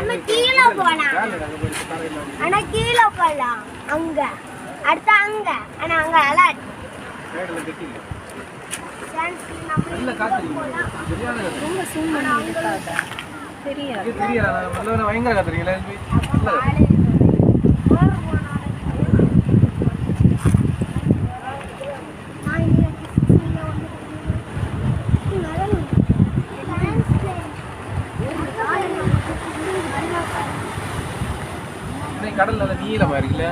நம்ம கீழே போலாம். ஆனா கீழே போலாம். அங்க அடுத்து அங்க. ஆனா அங்க அலர்ட். சைடுல கட்டி. நல்ல காத்து. ரொம்ப சூம் பண்ணி இருக்காத. தெரியாது. தெரியாது. நல்ல பயங்கர காத்துறீங்களா? கடல் நல்ல நீளமா இருக்குல்ல?